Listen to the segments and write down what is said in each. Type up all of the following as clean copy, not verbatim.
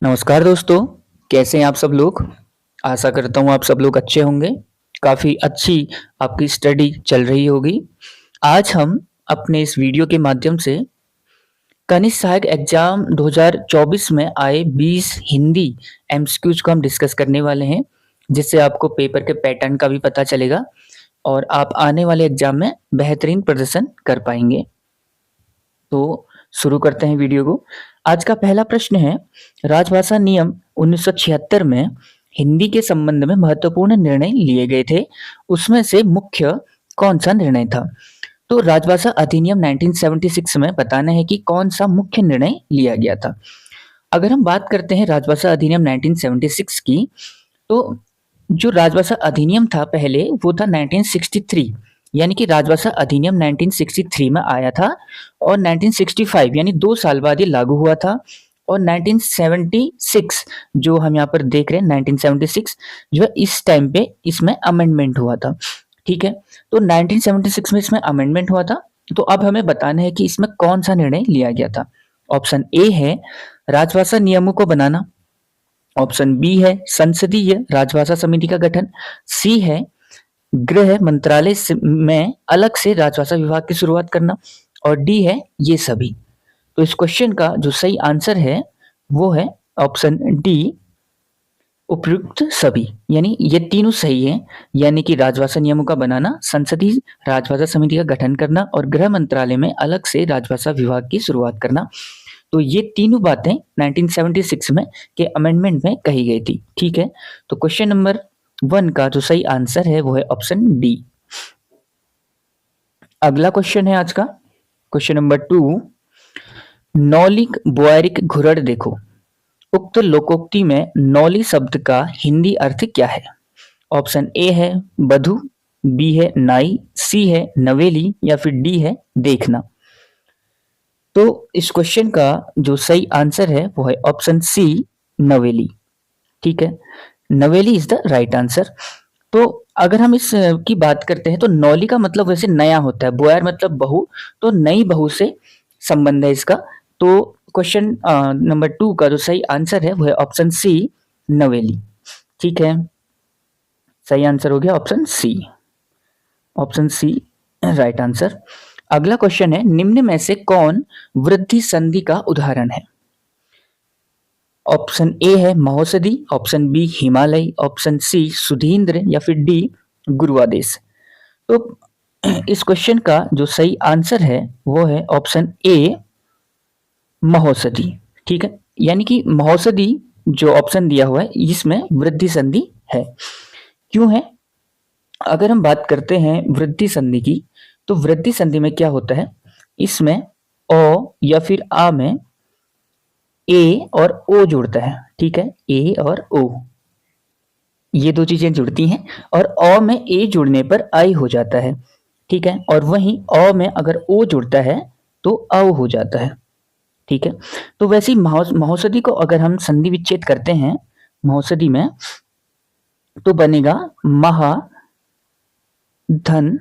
नमस्कार दोस्तों, कैसे हैं आप सब लोग? आशा करता हूँ आप सब लोग अच्छे होंगे। काफ़ी अच्छी आपकी स्टडी चल रही होगी। आज हम अपने इस वीडियो के माध्यम से कनिष्ठ सहायक एग्ज़ाम 2024 में आए 20 हिंदी एमसीक्यूज़ को हम डिस्कस करने वाले हैं, जिससे आपको पेपर के पैटर्न का भी पता चलेगा और आप आने वाले एग्ज़ाम में बेहतरीन प्रदर्शन कर पाएँगे। तो शुरू करते हैं वीडियो को। आज का पहला प्रश्न है, राजभाषा नियम 1976 में हिंदी के संबंध में महत्वपूर्ण निर्णय लिए गए थे, उसमें से मुख्य कौन-सा निर्णय था? तो राजभाषा अधिनियम 1976 में बताना है कि कौन-सा मुख्य निर्णय लिया गया था। अगर हम बात करते हैं राजभाषा अधिनियम 1976 की, तो जो राजभाषा अधिनियम था पहले वो था 1963, यानी कि राजभाषा अधिनियम 1963 में आया था और 1965 यानी 2 साल बाद ये लागू हुआ था और 1976 जो हम यहाँ पर देख रहे हैं 1976 जो है इस टाइम पे इसमें अमेंडमेंट हुआ था। ठीक है, तो 1976 में इसमें अमेंडमेंट हुआ था। तो अब हमें बताना है कि इसमें कौन सा निर्णय लिया गया था। ऑप्शन ए है राजभाषा नियमों को बनाना, ऑप्शन बी है संसदीय राजभाषा समिति का गठन, सी है गृह मंत्रालय में अलग से राजभाषा विभाग की शुरुआत करना और डी है ये सभी। तो इस क्वेश्चन का जो सही आंसर है वो है ऑप्शन डी उपयुक्त सभी, यानी ये तीनों सही है, यानी कि राजभाषा नियमों का बनाना, संसदीय राजभाषा समिति का गठन करना और गृह मंत्रालय में अलग से राजभाषा विभाग की शुरुआत करना। तो ये तीनों बातें 1976 में के अमेंडमेंट में कही गई थी। ठीक है, तो क्वेश्चन नंबर 1 का जो सही आंसर है वो है ऑप्शन डी। अगला क्वेश्चन है आज का, क्वेश्चन नंबर 2, नौलिक बुआरिक घुरड़ देखो। उक्त लोकोक्ति में नौली शब्द का हिंदी अर्थ क्या है? ऑप्शन ए है बधू, बी है नाई, सी है नवेली या फिर डी है देखना। तो इस क्वेश्चन का जो सही आंसर है वो है ऑप्शन सी नवेली। ठीक है, नवेली इज द राइट आंसर। तो अगर हम इस की बात करते हैं तो नौली का मतलब वैसे नया होता है, बुआर मतलब बहू, तो नई बहू से संबंध है इसका। तो क्वेश्चन नंबर 2 का जो सही आंसर है वो है ऑप्शन सी नवेली। ठीक है, सही आंसर हो गया option C, option C right answer. अगला क्वेश्चन है, निम्न में से कौन वृद्धि संधि का उदाहरण है? ऑप्शन ए है महोषधि, option B Himalaya, option C Sudhindra या फिर डी गुरुआदेश। तो इस क्वेश्चन का जो सही आंसर है वो है ऑप्शन ए महोषधि। ठीक है, यानी कि महोषधि जो ऑप्शन दिया हुआ है इसमें वृद्धि संधि है। क्यों है? अगर हम बात करते हैं वृद्धि संधि की, तो वृद्धि संधि में क्या होता है, इसमें ओ या फिर आ में ए और ओ जुड़ता है। ठीक है, ए और ओ ये दो चीजें जुड़ती हैं और अ में ए जुड़ने पर आई हो जाता है। ठीक है, और वहीं अ में अगर ओ जुड़ता है तो औ हो जाता है। ठीक है, तो वैसे ही महोषधि को अगर हम संधि विच्छेद करते हैं महोषधि में तो बनेगा महा धन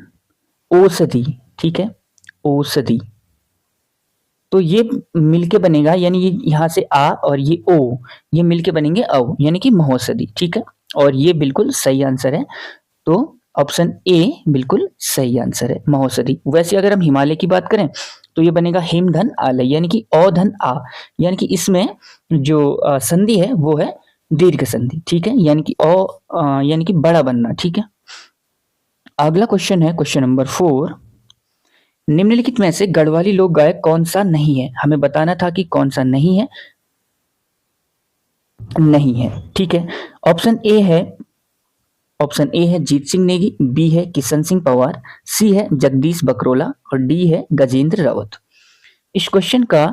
औषधि। ठीक है, औषधि, तो ये मिलके बनेगा, यानी ये यहाँ से आ और ये ओ ये मिलके बनेंगे औ, यानी कि महोषधि। ठीक है, और ये बिल्कुल सही आंसर है। तो ऑप्शन ए बिल्कुल सही आंसर है महोषधि। वैसे अगर हम हिमालय की बात करें तो ये बनेगा हिम धन आलय, यानी कि औ धन आ, यानी कि इसमें जो संधि है वो है दीर्घ संधि। ठीक है, यानी कि यानी कि बड़ा बनना। ठीक है, अगला क्वेश्चन है क्वेश्चन नंबर 4, निम्नलिखित में से गढ़वाली लोक गायक कौन सा नहीं है? हमें बताना था कि कौन सा नहीं है। नहीं है, ठीक है, ऑप्शन ए है जीत सिंह नेगी, बी है किशन सिंह पवार, सी है जगदीश बकरोला और डी है गजेंद्र रावत। इस क्वेश्चन का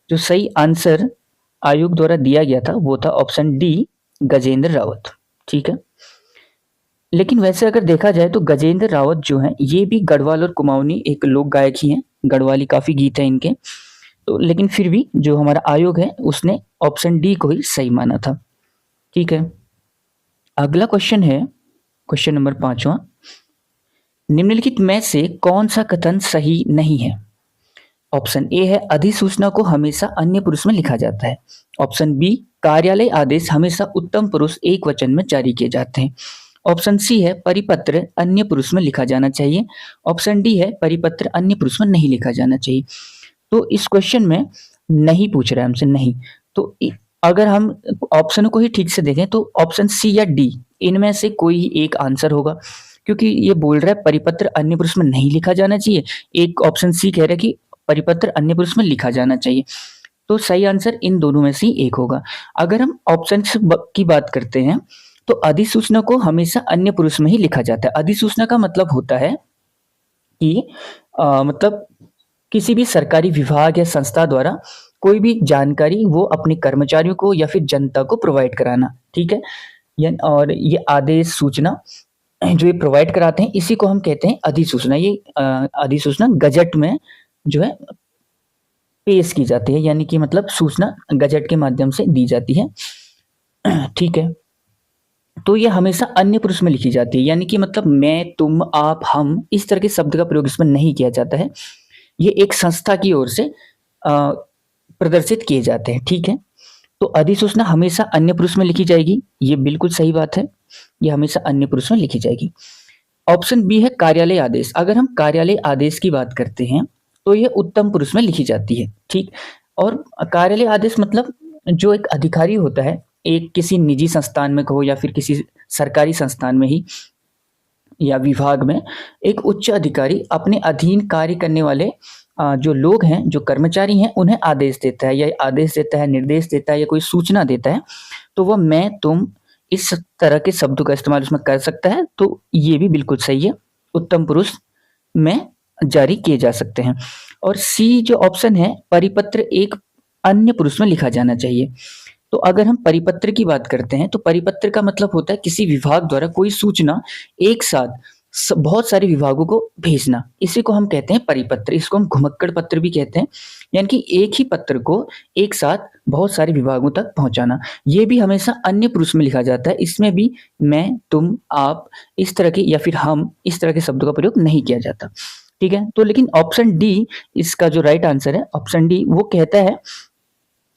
जो सही आंसर आयोग द्वारा दिया गया था वो था ऑप्शन डी गजेंद्र रावत। ठीक है, लेकिन वैसे अगर देखा जाए तो गजेंद्र रावत जो है ये भी गढ़वाल और कुमाऊनी एक लोक गायक ही हैं, गढ़वाली काफी गीत है इनके। तो लेकिन फिर भी जो हमारा आयोग है उसने ऑप्शन डी को ही सही माना था। ठीक है, अगला क्वेश्चन है क्वेश्चन नंबर 5वां, निम्नलिखित में से कौन सा कथन सही नहीं है? ऑप्शन ए है अधिसूचना को हमेशा अन्य पुरुष में लिखा जाता है। ऑप्शन बी कार्यालय आदेश हमेशा उत्तम पुरुष एक वचन में जारी किए जाते हैं। ऑप्शन सी है परिपत्र अन्य पुरुष में लिखा जाना चाहिए। ऑप्शन डी है परिपत्र अन्य पुरुष में नहीं लिखा जाना चाहिए। तो इस क्वेश्चन में नहीं पूछ रहा है हमसे, नहीं। तो अगर हम ऑप्शन को ही ठीक से देखें तो ऑप्शन सी या डी इनमें से कोई एक आंसर होगा, क्योंकि ये बोल रहा है परिपत्र अन्य पुरुष में नहीं लिखा जाना चाहिए। एक ऑप्शन सी कह रहा है कि परिपत्र अन्य पुरुष में लिखा जाना चाहिए। तो सही आंसर इन दोनों में से एक होगा। अगर हम ऑप्शन की बात करते हैं तो अधिसूचना को हमेशा अन्य पुरुष में ही लिखा जाता है। अधिसूचना का मतलब होता है कि मतलब किसी भी सरकारी विभाग या संस्था द्वारा कोई भी जानकारी वो अपने कर्मचारियों को या फिर जनता को प्रोवाइड कराना, ठीक है। और ये आदेश सूचना जो ये प्रोवाइड कराते हैं इसी को हम कहते हैं अधिसूचना। ये अधिसूचना गजट में जो है पेश की जाती है, यानी कि मतलब सूचना गजट के माध्यम से दी जाती है, ठीक है। तो ये हमेशा अन्य पुरुष में लिखी जाती है, यानी कि मतलब मैं, तुम, आप, हम इस तरह के शब्द का प्रयोग इसमें नहीं किया जाता है। ये एक संस्था की ओर से प्रदर्शित किए जाते हैं, ठीक है। तो अधिसूचना हमेशा अन्य पुरुष में लिखी जाएगी, ये बिल्कुल सही बात है। ये हमेशा अन्य पुरुष में लिखी जाएगी। ऑप्शन बी है कार्यालय आदेश। अगर हम कार्यालय आदेश की बात करते हैं तो ये उत्तम पुरुष में लिखी जाती है, ठीक। और कार्यालय आदेश मतलब जो एक अधिकारी होता है, एक किसी निजी संस्थान में कहो या फिर किसी सरकारी संस्थान में ही या विभाग में, एक उच्च अधिकारी अपने अधीन कार्य करने वाले जो लोग हैं, जो कर्मचारी हैं, उन्हें आदेश देता है, या आदेश देता है, निर्देश देता है या कोई सूचना देता है, तो वह मैं, तुम इस तरह के शब्दों का इस्तेमाल उसमें कर सकता है। तो ये भी बिल्कुल सही है, उत्तम पुरुष में जारी किए जा सकते हैं। और सी जो ऑप्शन है परिपत्र एक अन्य पुरुष में लिखा जाना चाहिए। तो अगर हम परिपत्र की बात करते हैं तो परिपत्र का मतलब होता है किसी विभाग द्वारा कोई सूचना एक साथ बहुत सारे विभागों को भेजना, इसी को हम कहते हैं परिपत्र। इसको हम घुमक्कड़ पत्र भी कहते हैं, यानी कि एक ही पत्र को एक साथ बहुत सारे विभागों तक पहुंचाना। ये भी हमेशा अन्य पुरुष में लिखा जाता है। इसमें भी मैं, तुम, आप इस तरह के या फिर हम इस तरह के शब्दों का प्रयोग नहीं किया जाता, ठीक है। तो लेकिन ऑप्शन डी इसका जो राइट आंसर है, ऑप्शन डी, वो कहता है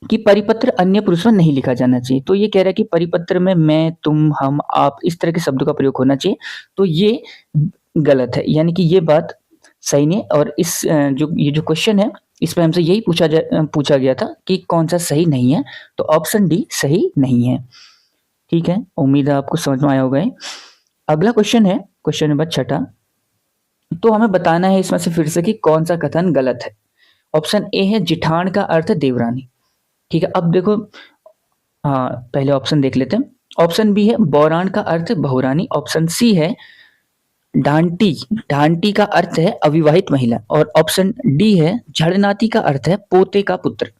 कि परिपत्र अन्य पुरुष में नहीं लिखा जाना चाहिए। तो ये कह रहा है कि परिपत्र में मैं, तुम, हम, आप इस तरह के शब्दों का प्रयोग होना चाहिए। तो ये गलत है, यानी कि ये बात सही नहीं। और इस ये जो क्वेश्चन है इसमें हमसे यही पूछा गया था कि कौन सा सही नहीं है, तो ऑप्शन डी सही नहीं है, ठीक है। उम्मीद है आपको समझ में आया होगा। अगला क्वेश्चन है क्वेश्चन नंबर 6। तो हमें बताना है इसमें से फिर से कि कौन सा कथन गलत है। ऑप्शन ए है जिठान का अर्थ देवरानी, ठीक है। अब देखो, हाँ, पहले ऑप्शन देख लेते हैं। ऑप्शन बी है बौरान का अर्थ बहुरानी। ऑप्शन सी है ढांटी, ढांटी का अर्थ है अविवाहित महिला। और ऑप्शन डी है झड़नाती का अर्थ है पोते का पुत्र।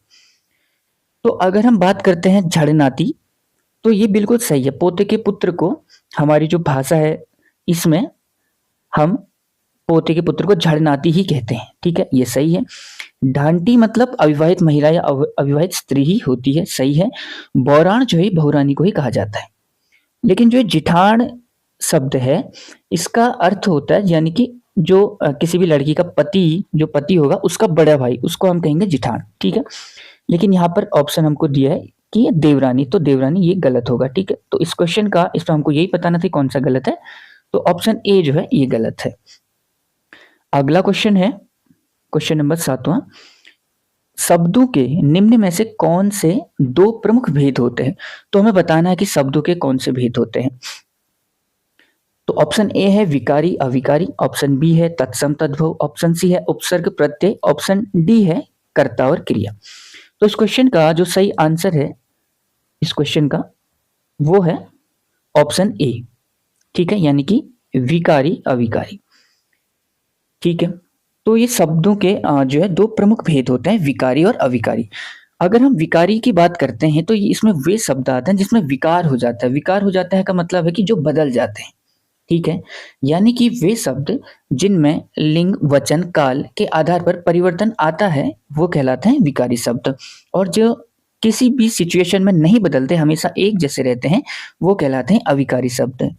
तो अगर हम बात करते हैं झड़नाती, तो ये बिल्कुल सही है। पोते के पुत्र को हमारी जो भाषा है इसमें हम पोते के पुत्र को झड़नाती ही कहते हैं, ठीक है, ये सही है। ढांटी मतलब अविवाहित महिला या अविवाहित स्त्री ही होती है, सही है। बौरान जो है बहुरानी को ही कहा जाता है। लेकिन जो जिठान शब्द है इसका अर्थ होता है, यानी कि जो किसी भी लड़की का पति, जो पति होगा उसका बड़ा भाई, उसको हम कहेंगे जिठान, ठीक है। लेकिन यहाँ पर ऑप्शन हमको दिया है कि ये देवरानी, तो देवरानी ये गलत होगा, ठीक है। तो इस क्वेश्चन का इसमें हमको यही बताना था कौन सा गलत है, तो ऑप्शन ए जो है ये गलत है। अगला क्वेश्चन है क्वेश्चन नंबर 7वां। शब्दों के निम्न में से कौन से दो प्रमुख भेद होते हैं। तो हमें बताना है कि शब्दों के कौन से भेद होते हैं। तो ऑप्शन ए है विकारी अविकारी, ऑप्शन बी है तत्सम तद्भव, ऑप्शन सी है उपसर्ग प्रत्यय, ऑप्शन डी है कर्ता और क्रिया। तो इस क्वेश्चन का जो सही आंसर है इस क्वेश्चन का वो है ऑप्शन ए, ठीक है, यानी कि विकारी अविकारी, ठीक है। तो ये शब्दों के जो है दो प्रमुख भेद होते हैं, विकारी और अविकारी। अगर हम विकारी की बात करते हैं तो इसमें वे शब्द आते हैं जिसमें विकार हो जाता है। विकार हो जाता है का मतलब है कि जो बदल जाते हैं, ठीक है, यानी कि वे शब्द जिनमें लिंग, वचन, काल के आधार पर परिवर्तन आता है वो कहलाते हैं विकारी शब्द। और जो किसी भी सिचुएशन में नहीं बदलते, हमेशा एक जैसे रहते हैं, वो कहलाते हैं अविकारी शब्द।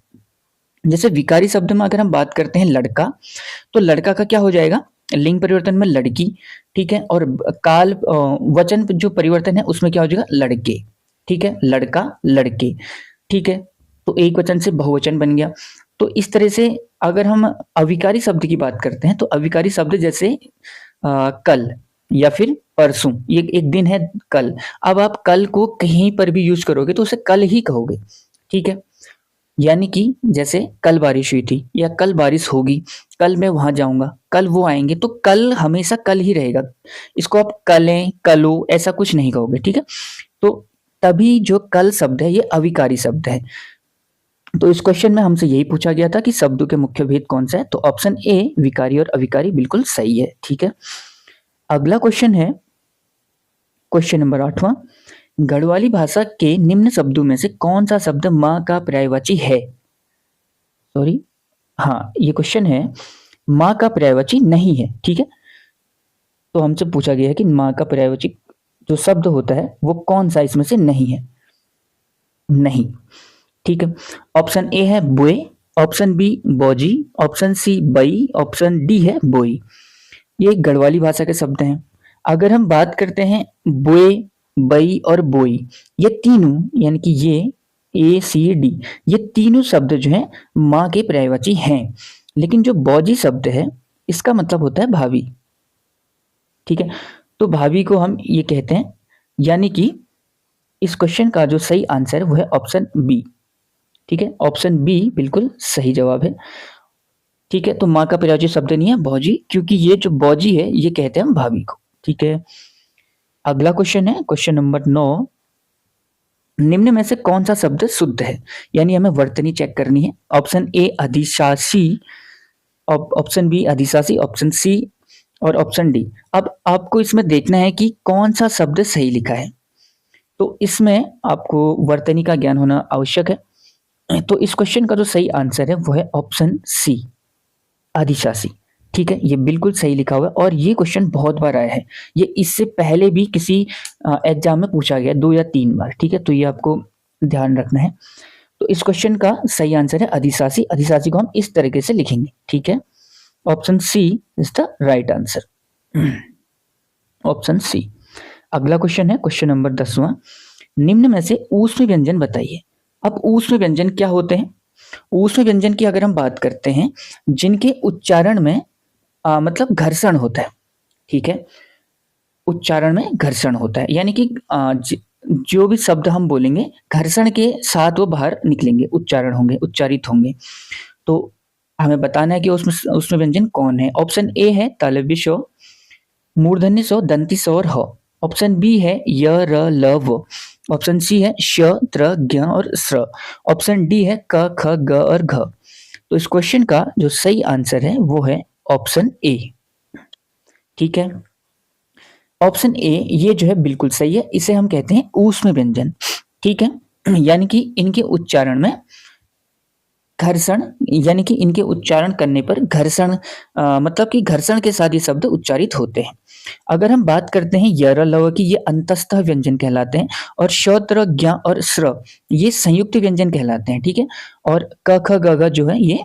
जैसे विकारी शब्द में अगर हम बात करते हैं लड़का, तो लड़का का क्या हो जाएगा, लिंग परिवर्तन में लड़की, ठीक है, और काल वचन जो परिवर्तन है उसमें क्या हो जाएगा, लड़के, ठीक है, लड़का लड़के, ठीक है। तो एक वचन से बहुवचन बन गया। तो इस तरह से अगर हम अविकारी शब्द की बात करते हैं तो अविकारी शब्द जैसे कल या फिर परसों, ये एक दिन है कल। अब आप कल को कहीं पर भी यूज करोगे तो उसे कल ही कहोगे, ठीक है। यानी कि जैसे कल बारिश हुई थी या कल बारिश होगी, कल मैं वहां जाऊंगा, कल वो आएंगे, तो कल हमेशा कल ही रहेगा। इसको आप कलें कलो ऐसा कुछ नहीं कहोगे, ठीक है। तो तभी जो कल शब्द है ये अविकारी शब्द है। तो इस क्वेश्चन में हमसे यही पूछा गया था कि शब्दों के मुख्य भेद कौन सा है, तो ऑप्शन ए विकारी और अविकारी बिल्कुल सही है, ठीक है। अगला क्वेश्चन है क्वेश्चन नंबर 8वां, गढ़वाली भाषा के निम्न शब्दों में से कौन सा शब्द माँ का पर्यायवाची है। सॉरी, हाँ ये क्वेश्चन है माँ का पर्यायवाची नहीं है, ठीक है। तो हमसे पूछा गया है कि माँ का पर्यायवाची जो शब्द होता है वो कौन सा इसमें से नहीं है, नहीं, ठीक है। ऑप्शन ए है बुए, ऑप्शन बी बोजी, ऑप्शन सी बई, ऑप्शन डी है बोई। ये गढ़वाली भाषा के शब्द हैं। अगर हम बात करते हैं बुए, बई और बोई, ये तीनों यानी कि ये ए सी डी, ये तीनों शब्द जो हैं माँ के पर्यायवाची हैं। लेकिन जो बौजी शब्द है इसका मतलब होता है भाभी, ठीक है। तो भाभी को हम ये कहते हैं, यानी कि इस क्वेश्चन का जो सही आंसर है वो है ऑप्शन बी, ठीक है। ऑप्शन बी बिल्कुल सही जवाब है, ठीक है। तो माँ का पर्यायवाची शब्द नहीं है भौजी, क्योंकि ये जो भौजी है ये कहते हैं हम भाभी को, ठीक है। अगला क्वेश्चन है क्वेश्चन नंबर 9, निम्न में से कौन सा शब्द शुद्ध है, यानी हमें वर्तनी चेक करनी है। ऑप्शन ए अधिशासी, ऑप्शन बी अधिशासी, ऑप्शन सी और ऑप्शन डी। अब आपको इसमें देखना है कि कौन सा शब्द सही लिखा है, तो इसमें आपको वर्तनी का ज्ञान होना आवश्यक है। तो इस क्वेश्चन का जो सही आंसर है वो है ऑप्शन सी अधिशासी, ठीक है। ये बिल्कुल सही लिखा हुआ है और ये क्वेश्चन बहुत बार आया है। ये इससे पहले भी किसी एग्जाम में पूछा गया 2 या 3 बार, ठीक है। तो ये आपको ध्यान रखना है। तो इस क्वेश्चन का सही आंसर है अधिशासी। अधिशासी को हम इस तरीके से लिखेंगे, ठीक है। Option C is the right answer, option C. अगला क्वेश्चन है क्वेश्चन नंबर 10वां, निम्न में से ऊष्म व्यंजन बताइए। अब ऊष्म व्यंजन क्या होते हैं। ऊष्म व्यंजन की अगर हम बात करते हैं जिनके उच्चारण में मतलब घर्षण होता है, ठीक है। उच्चारण में घर्षण होता है, यानी कि जो भी शब्द हम बोलेंगे घर्षण के साथ वो बाहर निकलेंगे, उच्चारण होंगे, उच्चारित होंगे। तो हमें बताना है कि उसमें व्यंजन कौन है। ऑप्शन ए है तालव्य स्व, मूर्धन्य स्व, दंती स्व और ह। ऑप्शन बी है य र ल व। ऑप्शन सी है श त्र ज्ञ और स्र। ऑप्शन डी है क ख ग और घ। तो इस क्वेश्चन का जो सही आंसर है वो है ऑप्शन ए, ठीक है। ऑप्शन ए ये जो है बिल्कुल सही है, इसे हम कहते हैं ऊष्म व्यंजन, ठीक है। यानी कि इनके उच्चारण में घर्षण, यानी कि इनके उच्चारण करने पर घर्षण मतलब कि घर्षण के साथ ये शब्द उच्चारित होते हैं। अगर हम बात करते हैं यर लव की, ये अंतस्थ व्यंजन कहलाते हैं और शौत्र ज्ञ और स्र ये संयुक्त व्यंजन कहलाते हैं, ठीक है। और क ख ग घ जो है ये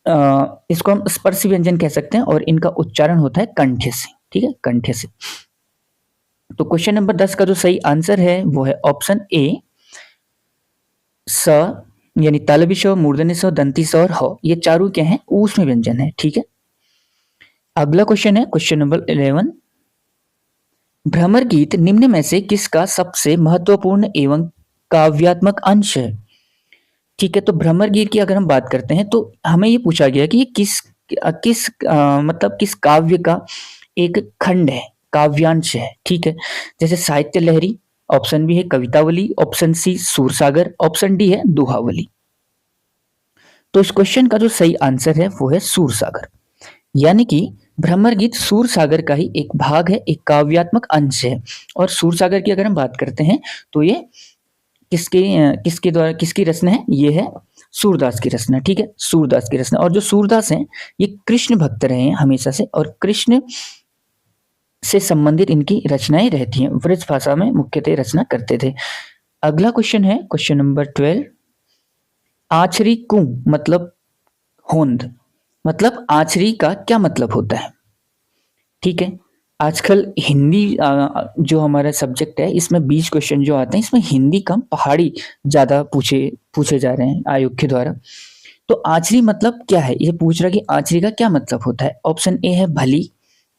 इसको हम स्पर्श व्यंजन कह सकते हैं और इनका उच्चारण होता है कंठ से, ठीक है, कंठ से। तो क्वेश्चन नंबर 10 का जो सही आंसर है वो है ऑप्शन ए स, यानी तालव्य स्व, मूर्धन्य स्व, दंती स्व और ह, ये चारों क्या हैं, ऊष्म व्यंजन है, ठीक है। अगला क्वेश्चन है क्वेश्चन नंबर 11, भ्रमर गीत निम्न में से किसका सबसे महत्वपूर्ण एवं काव्यात्मक अंश है, ठीक है। तो भ्रमर गीत की अगर हम बात करते हैं तो हमें ये पूछा गया कि ये मतलब किस काव्य का एक खंड है, काव्यांश है, ठीक है। जैसे साहित्य लहरी, ऑप्शन बी है Kavitavali, option C Sursagar, option D है दोहावली। तो इस क्वेश्चन का जो सही आंसर है वो है सूरसागर, यानी कि भ्रमर गीत सूरसागर का ही एक भाग है, एक काव्यात्मक अंश है। और सूरसागर की अगर हम बात करते हैं तो ये किसके द्वारा, किसकी रचना है, ये है सूरदास की रचना, ठीक है, सूरदास की रचना। और जो सूरदास हैं ये कृष्ण भक्त रहे हैं हमेशा से और कृष्ण से संबंधित इनकी रचनाएं रहती हैं, ब्रज भाषा में मुख्यतः रचना करते थे। अगला क्वेश्चन है क्वेश्चन नंबर 12, आछरी कुं मतलब होंद, मतलब आचरी का क्या मतलब होता है। ठीक है, आजकल हिंदी जो हमारा सब्जेक्ट है इसमें 20 क्वेश्चन जो आते हैं इसमें हिंदी कम पहाड़ी ज़्यादा पूछे पूछे जा रहे हैं आयोग के द्वारा। तो आचरी मतलब क्या है, ये पूछ रहा है कि आचरी का क्या मतलब होता है। ऑप्शन ए है भली,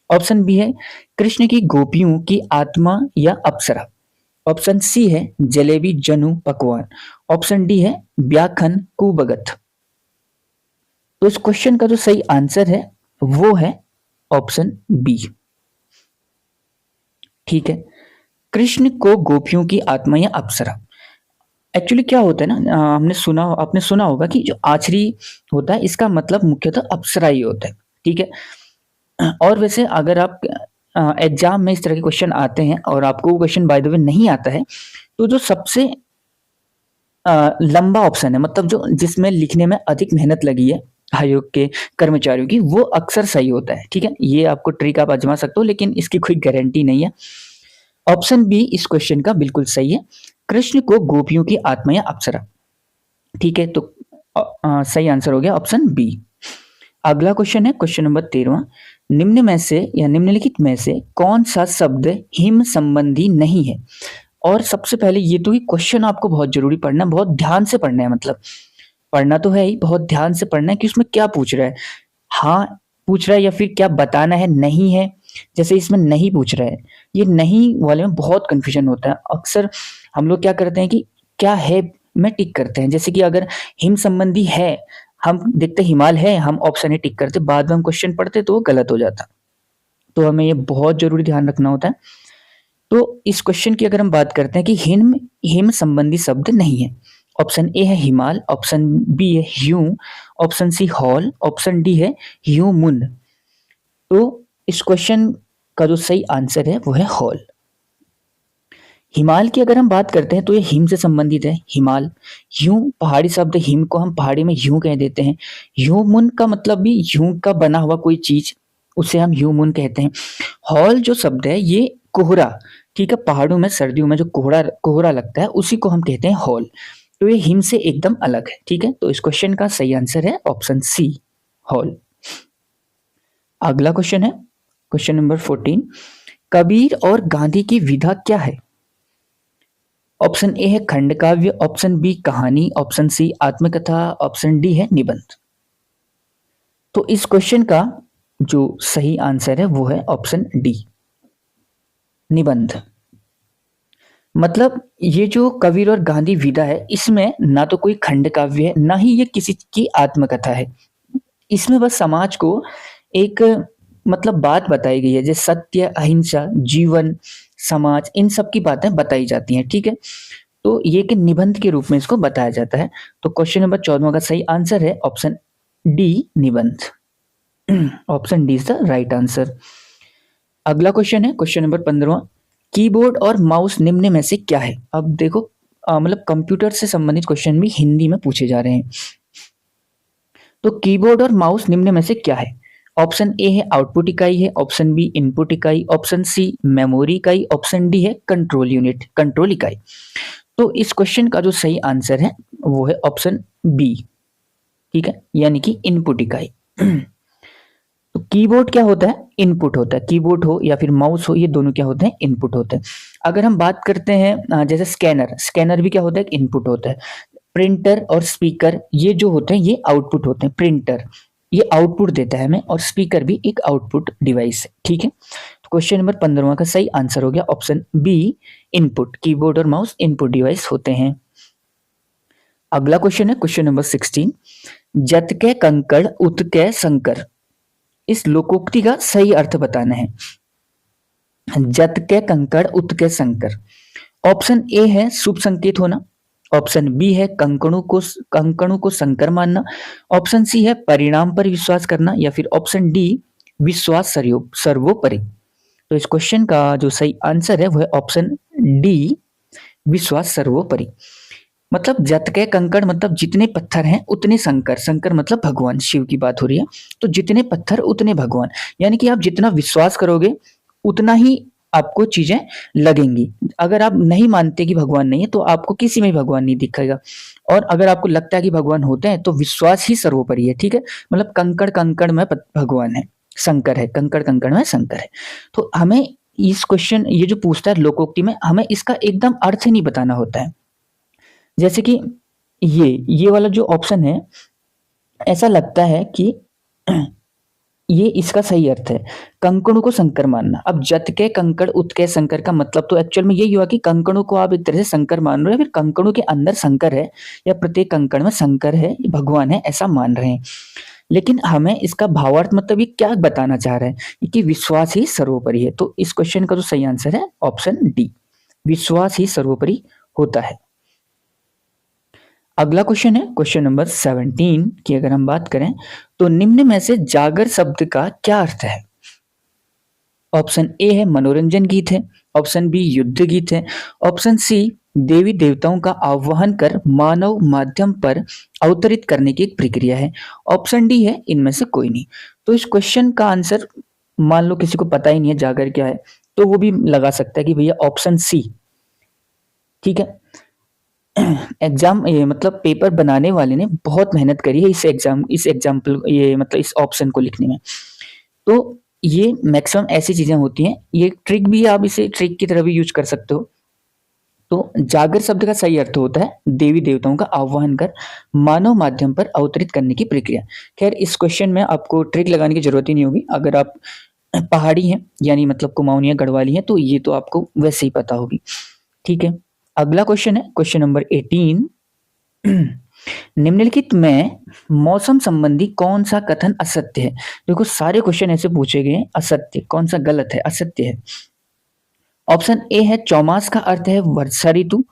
ऑप्शन बी है कृष्ण की गोपियों की आत्मा या अप्सरा, ऑप्शन सी है जलेबी जनु पकवान, ऑप्शन डी है ब्याखन कुबगत। तो इस क्वेश्चन का जो सही आंसर है वो है ऑप्शन बी। ठीक है, कृष्ण को गोपियों की आत्मा या अप्सरा। एक्चुअली क्या होता है ना, आपने सुना होगा कि जो आचरी होता है इसका मतलब मुख्यतः अप्सरा ही होता है। ठीक है, और वैसे अगर आप एग्जाम में इस तरह के क्वेश्चन आते हैं और आपको वो क्वेश्चन बाय द वे नहीं आता है, तो जो सबसे लंबा ऑप्शन है, मतलब जो जिसमें लिखने में अधिक मेहनत लगी है आयोग के कर्मचारियों की, वो अक्सर सही होता है। ठीक है, ये आपको ट्रिक आप आजमा सकते हो लेकिन इसकी कोई गारंटी नहीं है। ऑप्शन बी इस क्वेश्चन का बिल्कुल सही है, कृष्ण को गोपियों की आत्मा या अप्सरा। ठीक है, तो सही आंसर हो गया ऑप्शन बी। अगला क्वेश्चन है क्वेश्चन नंबर 13वां, निम्न में से या निम्नलिखित में से कौन सा शब्द हिम संबंधी नहीं है। और सबसे पहले ये तो ही क्वेश्चन आपको बहुत जरूरी पढ़ना है, बहुत ध्यान से पढ़ना है, मतलब पढ़ना तो है ही, बहुत ध्यान से पढ़ना है कि उसमें क्या पूछ रहा है। हाँ पूछ रहा है या फिर क्या बताना है, नहीं है। जैसे इसमें नहीं पूछ रहा है, ये नहीं वाले में बहुत कंफ्यूजन होता है। अक्सर हम लोग क्या करते हैं कि क्या है में टिक करते हैं, जैसे कि अगर हिम संबंधी है हम देखते हिमाल है, हम ऑप्शन ए टिक करते, बाद में हम क्वेश्चन पढ़ते तो वो गलत हो जाता। तो हमें ये बहुत जरूरी ध्यान रखना होता है। तो इस क्वेश्चन की अगर हम बात करते हैं कि हिम हिम संबंधी शब्द नहीं है, ऑप्शन ए है हिमाल, ऑप्शन बी है hue, option C hall, option D है ह्यूमुन। तो इस क्वेश्चन का जो सही आंसर है वो है हॉल। हिमाल की अगर हम बात करते हैं तो ये हिम से संबंधित है, हिमाल। ह्यू पहाड़ी शब्द, हिम को हम पहाड़ी में ह्यू कह देते हैं। ह्यूमुन का मतलब भी ह्यू का बना हुआ कोई चीज, उसे हम ह्यूमुन कहते हैं। हॉल जो शब्द है ये कोहरा, ठीक है, पहाड़ों में सर्दियों में जो कोहरा कोहरा लगता है उसी को हम कहते हैं हॉल। तो ये हिम से एकदम अलग है। ठीक है, तो इस क्वेश्चन का सही आंसर है ऑप्शन सी हॉल। अगला क्वेश्चन है क्वेश्चन नंबर 14, कबीर और गांधी की विधा क्या है। ऑप्शन ए है खंड काव्य, ऑप्शन बी कहानी, ऑप्शन सी आत्मकथा, ऑप्शन डी है निबंध। तो इस क्वेश्चन का जो सही आंसर है वो है ऑप्शन डी निबंध। मतलब ये जो कबीर और गांधी विधा है इसमें ना तो कोई खंड काव्य है ना ही ये किसी की आत्मकथा है। इसमें बस समाज को एक मतलब बात बताई गई है, जैसे सत्य, अहिंसा, जीवन, समाज, इन सब की बातें बताई जाती हैं। ठीक है, तो ये कि निबंध के रूप में इसको बताया जाता है। तो क्वेश्चन नंबर 14 का सही आंसर है ऑप्शन डी निबंध। Option D is the right answer. अगला क्वेश्चन है क्वेश्चन नंबर 15, कीबोर्ड और माउस निम्न में से क्या है। अब देखो मतलब कंप्यूटर से संबंधित क्वेश्चन भी हिंदी में पूछे जा रहे हैं। तो कीबोर्ड और माउस निम्न में से क्या है। ऑप्शन ए है आउटपुट इकाई है, ऑप्शन बी इनपुट इकाई, ऑप्शन सी मेमोरी इकाई, ऑप्शन डी है कंट्रोल यूनिट कंट्रोल इकाई। तो इस क्वेश्चन का जो सही आंसर है वो है ऑप्शन बी। ठीक है, यानी कि इनपुट इकाई। तो कीबोर्ड क्या होता है, इनपुट होता है। कीबोर्ड हो या फिर माउस हो, ये दोनों क्या होते हैं, इनपुट होते हैं। अगर हम बात करते हैं जैसे स्कैनर, स्कैनर भी क्या होता है, इनपुट होता है। प्रिंटर और स्पीकर ये जो होते हैं ये आउटपुट होते हैं। प्रिंटर ये आउटपुट देता है हमें और स्पीकर भी एक आउटपुट डिवाइस है। ठीक है, तो क्वेश्चन नंबर 15 का सही आंसर हो गया ऑप्शन बी इनपुट। कीबोर्ड और माउस इनपुट डिवाइस होते हैं। अगला क्वेश्चन है क्वेश्चन नंबर 16, जत के कंकड़ उत के संकर, इस लोकोक्ति का सही अर्थ बताना है। जत के कंकड़ उत के संकर। ऑप्शन ए है शुभ संकेत होना, ऑप्शन बी है कंकणों को संकर मानना, ऑप्शन सी है परिणाम पर विश्वास करना, या फिर ऑप्शन डी विश्वास सर्वोपरि। तो इस क्वेश्चन का जो सही आंसर है वो है ऑप्शन डी विश्वास सर्वोपरि। मतलब जत के कंकड़ मतलब जितने पत्थर हैं उतने शंकर, शंकर मतलब भगवान शिव की बात हो रही है। तो जितने पत्थर उतने भगवान, यानी कि आप जितना विश्वास करोगे उतना ही आपको चीजें लगेंगी। अगर आप नहीं मानते कि भगवान नहीं है तो आपको किसी में भी भगवान नहीं दिखेगा, और अगर आपको लगता है कि भगवान होते हैं तो विश्वास ही सर्वोपरि है। ठीक है, मतलब कंकड़ कंकड़ में भगवान है, शंकर है, कंकड़ कंकड़ में शंकर है। तो हमें इस क्वेश्चन ये जो पूछता है लोकोक्ति में, हमें इसका एकदम अर्थ ही नहीं बताना होता है। जैसे कि ये वाला जो ऑप्शन है, ऐसा लगता है कि ये इसका सही अर्थ है, कंकड़ों को शंकर मानना। अब जत के कंकड़ उत के शंकर का मतलब तो एक्चुअल में यही हुआ कि कंकड़ों को आप एक तरह से शंकर मान रहे हो, फिर कंकड़ों के अंदर शंकर है या प्रत्येक कंकड़ में शंकर है, भगवान है, ऐसा मान रहे हैं। लेकिन हमें इसका भावार्थ मतलब ये क्या बताना चाह रहा है कि विश्वास ही सर्वोपरि है। तो इस क्वेश्चन का जो सही आंसर है ऑप्शन डी, विश्वास ही सर्वोपरि होता है। अगला क्वेश्चन है क्वेश्चन नंबर 17 की अगर हम बात करें तो निम्न में से जागर शब्द का क्या अर्थ है। ऑप्शन ए है मनोरंजन गीत है, ऑप्शन बी युद्ध गीत है, ऑप्शन सी देवी देवताओं का आह्वान कर मानव माध्यम पर अवतरित करने की एक प्रक्रिया है, ऑप्शन डी है इनमें से कोई नहीं। तो इस क्वेश्चन का आंसर मान लो किसी को पता ही नहीं है जागर क्या है, तो वो भी लगा सकता है कि भैया ऑप्शन सी। ठीक है, एग्जाम ये मतलब पेपर बनाने वाले ने बहुत मेहनत करी है इस एग्जाम्पल ये मतलब इस ऑप्शन को लिखने में। तो ये मैक्सिमम ऐसी चीजें होती हैं, ये ट्रिक भी आप इसे ट्रिक की तरह भी यूज कर सकते हो। तो जागर शब्द का सही अर्थ होता है देवी देवताओं का आह्वान कर मानव माध्यम पर अवतरित करने की प्रक्रिया। खैर इस क्वेश्चन में आपको ट्रिक लगाने की जरूरत ही नहीं होगी, अगर आप पहाड़ी हैं यानी मतलब कुमाऊनी गढ़वाली हैं तो ये तो आपको वैसे ही पता होगी। ठीक है, अगला क्वेश्चन है क्वेश्चन नंबर 18। निम्नलिखित में मौसम संबंधी कौन सा कथन असत्य है। देखो सारे क्वेश्चन ऐसे पूछे गए असत्य, कौन सा गलत है, असत्य है। ऑप्शन ए है चौमास का अर्थ है वर्षा ऋतु,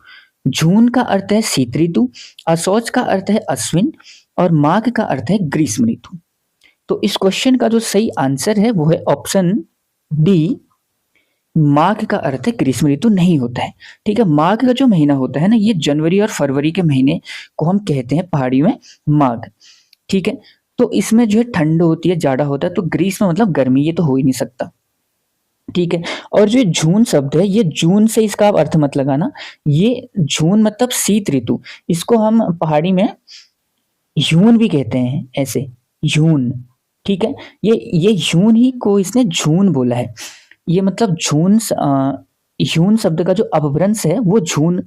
जून का अर्थ है शीत ऋतु, असौच का अर्थ है अश्विन, और माघ का अर्थ है ग्रीष्म ऋतु। तो इस क्वेश्चन का जो सही आंसर है वो है ऑप्शन डी, माघ का अर्थ है ग्रीष्म ऋतु नहीं होता है। ठीक है, माघ का जो महीना होता है ना, ये जनवरी और फरवरी के महीने को हम कहते हैं पहाड़ी में माघ। ठीक है, तो इसमें जो है ठंड होती है, जाड़ा होता है, तो ग्रीष्म मतलब गर्मी, ये तो हो ही नहीं सकता। ठीक है, और जो जून शब्द है, ये जून से इसका आप अर्थ मत लगाना, ये जून मतलब शीत ऋतु, इसको हम पहाड़ी में यून भी कहते हैं, ऐसे यून। ठीक है, ये यून ही को इसने जून बोला है, ये मतलब यून शब्द का जो अपभ्रंश है वो जून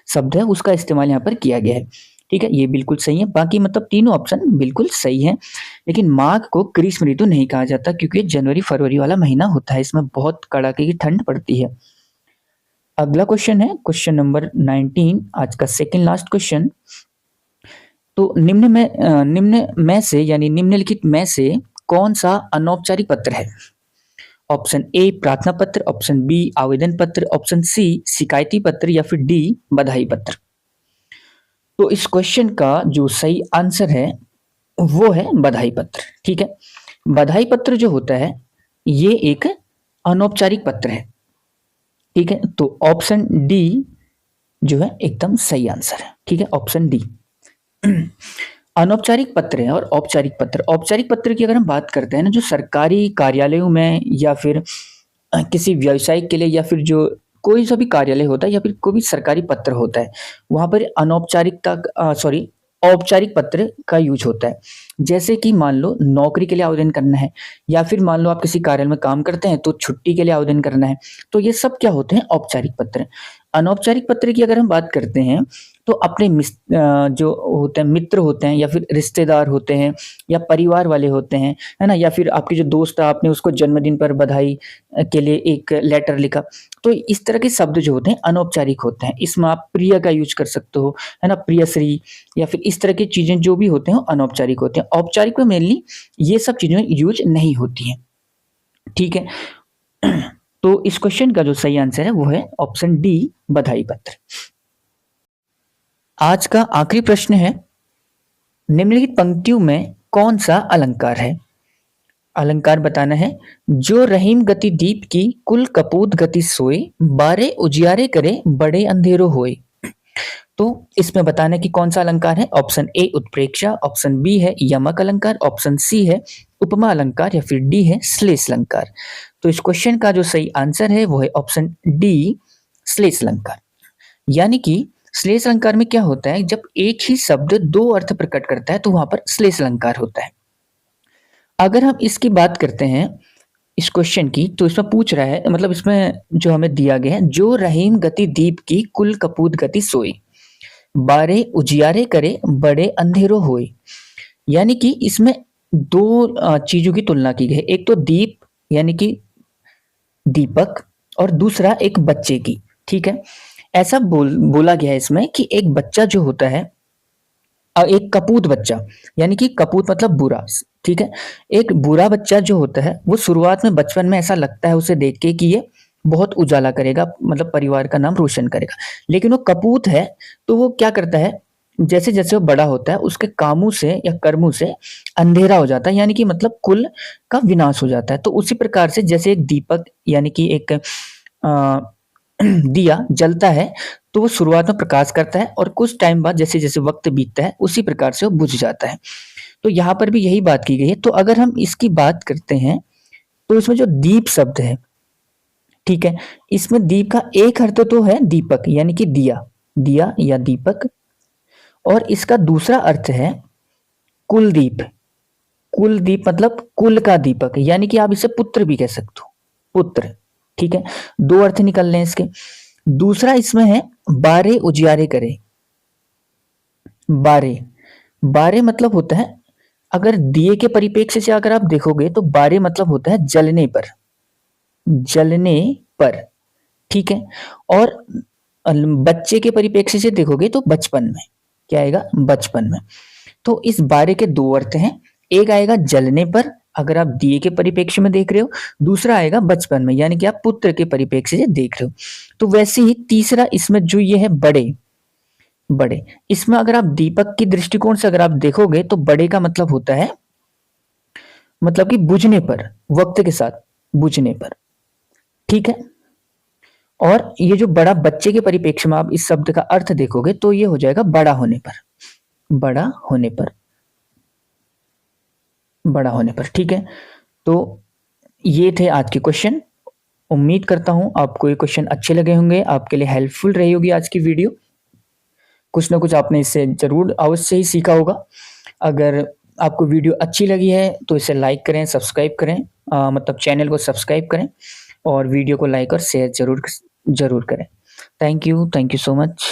शब्द है, उसका इस्तेमाल यहाँ पर किया गया है। ठीक है, ये बिल्कुल सही है, बाकी मतलब तीनों ऑप्शन बिल्कुल सही है। लेकिन माघ को ग्रीष्म ऋतु नहीं कहा जाता क्योंकि जनवरी फरवरी वाला महीना होता है, इसमें बहुत कड़ाके की ठंड पड़ती है। अगला क्वेश्चन है क्वेश्चन नंबर 19, आज का सेकेंड लास्ट क्वेश्चन। तो निम्न में से यानी निम्नलिखित में से कौन सा अनौपचारिक पत्र है। ऑप्शन ए प्रार्थना पत्र, ऑप्शन बी आवेदन पत्र, ऑप्शन सी शिकायती पत्र, या फिर डी बधाई पत्र। तो इस क्वेश्चन का जो सही आंसर है वो है बधाई पत्र। ठीक है, बधाई पत्र जो होता है ये एक अनौपचारिक पत्र है। ठीक है, तो ऑप्शन डी जो है एकदम सही आंसर है। ठीक है, ऑप्शन डी। अनौपचारिक पत्र है और औपचारिक पत्र। औपचारिक पत्र की अगर हम बात करते हैं ना, जो सरकारी कार्यालयों में या फिर किसी व्यवसायिक के लिए या फिर जो कोई सा भी कार्यालय होता है या फिर कोई भी सरकारी पत्र होता है, वहां पर औपचारिक पत्र का यूज होता है। जैसे कि मान लो नौकरी के लिए आवेदन करना है, या फिर मान लो आप किसी कार्यालय में काम करते हैं तो छुट्टी के लिए आवेदन करना है, तो ये सब क्या होते हैं, औपचारिक पत्र। अनौपचारिक पत्र की अगर हम बात करते हैं तो अपने जो होते हैं मित्र होते हैं या फिर रिश्तेदार होते हैं या परिवार वाले होते हैं, है ना, या फिर आपके जो दोस्त है आपने उसको जन्मदिन पर बधाई के लिए एक लेटर लिखा, तो इस तरह के शब्द जो होते हैं अनौपचारिक होते हैं। इसमें आप प्रिय का यूज कर सकते हो, है ना, प्रियश्री, या फिर इस तरह की चीजें जो भी होते हैं अनौपचारिक होते हैं। औपचारिक में मेनली ये सब चीजें यूज नहीं होती हैं। ठीक है, तो इस क्वेश्चन का जो सही आंसर है वो है ऑप्शन डी बधाई पत्र। आज का आखिरी प्रश्न है, निम्नलिखित पंक्तियों में कौन सा अलंकार है। अलंकार बताना है, जो रहीम गति दीप की कुल कपूत गति सोए, बारे उजियारे करे बड़े अंधेरो होए। तो इसमें बताना है कि कौन सा अलंकार है। ऑप्शन ए उत्प्रेक्षा, ऑप्शन बी है यमक अलंकार, ऑप्शन सी है उपमा अलंकार, या फिर डी है श्लेष अलंकार। तो इस क्वेश्चन का जो सही आंसर है वो है ऑप्शन डी, श्लेष अलंकार। यानी कि श्लेष अलंकार में क्या होता है, जब एक ही शब्द दो अर्थ प्रकट करता है तो वहां पर श्लेष अलंकार होता है। अगर हम इसकी बात करते हैं इस क्वेश्चन की, तो इसमें पूछ रहा है, मतलब इसमें जो हमें दिया गया है, जो रहीम गति दीप की कुल कपूत गति सोई, बारे उजियारे करे बड़े अंधेरो होए। यानी कि इसमें दो चीजों की तुलना की गई है, एक तो दीप यानी कि दीपक, और दूसरा एक बच्चे की। ठीक है, ऐसा बोला गया है इसमें कि एक बच्चा जो होता है, एक कपूत बच्चा, यानी कि कपूत मतलब बुरा। ठीक है, एक बुरा बच्चा जो होता है वो शुरुआत में बचपन में ऐसा लगता है उसे देख के कि ये बहुत उजाला करेगा, मतलब परिवार का नाम रोशन करेगा। लेकिन वो कपूत है तो वो क्या करता है, जैसे जैसे वो बड़ा होता है उसके कामों से या कर्मों से अंधेरा हो जाता है, यानी कि मतलब कुल का विनाश हो जाता है। तो उसी प्रकार से जैसे एक दीपक यानी कि एक दिया जलता है तो वो शुरुआत में प्रकाश करता है और कुछ टाइम बाद जैसे जैसे वक्त बीतता है उसी प्रकार से वो बुझ जाता है। तो यहाँ पर भी यही बात की गई है। तो अगर हम इसकी बात करते हैं तो इसमें जो दीप शब्द है, ठीक है, इसमें दीप का एक अर्थ तो है दीपक यानी कि दिया, दिया या दीपक, और इसका दूसरा अर्थ है कुलदीप। कुलदीप मतलब कुल का दीपक, यानी कि आप इसे पुत्र भी कह सकते हो, पुत्र। ठीक है, दो अर्थ निकल रहे हैं इसके। दूसरा इसमें है बारे उजियारे करे। बारे, बारे मतलब होता है, अगर दिए के परिप्रेक्ष्य से अगर आप देखोगे तो बारे मतलब होता है जलने पर, जलने पर। ठीक है, और बच्चे के परिप्रेक्ष्य से देखोगे तो बचपन में, क्या आएगा, बचपन में। तो इस बारे के दो अर्थ हैं, एक आएगा जलने पर अगर आप दिए के परिप्रेक्ष्य में देख रहे हो, दूसरा आएगा बचपन में यानी कि आप पुत्र के परिप्रेक्ष्य से देख रहे हो। तो वैसे ही तीसरा इसमें जो ये है बड़े, बड़े, इसमें अगर आप दीपक की दृष्टिकोण से अगर आप देखोगे तो बड़े का मतलब होता है, मतलब कि बुझने पर, वक्त के साथ बुझने पर। ठीक है, और ये जो बड़ा बच्चे के परिप्रेक्ष्य में आप इस शब्द का अर्थ देखोगे तो ये हो जाएगा बड़ा होने पर, बड़ा होने पर, बड़ा होने पर। ठीक है, तो ये थे आज के क्वेश्चन। उम्मीद करता हूं आपको ये क्वेश्चन अच्छे लगे होंगे, आपके लिए हेल्पफुल रही होगी आज की वीडियो। कुछ ना कुछ आपने इससे जरूर अवश्य ही सीखा होगा। अगर आपको वीडियो अच्छी लगी है तो इसे लाइक करें, सब्सक्राइब करें, मतलब चैनल को सब्सक्राइब करें और वीडियो को लाइक और शेयर जरूर जरूर करें। Thank you so much.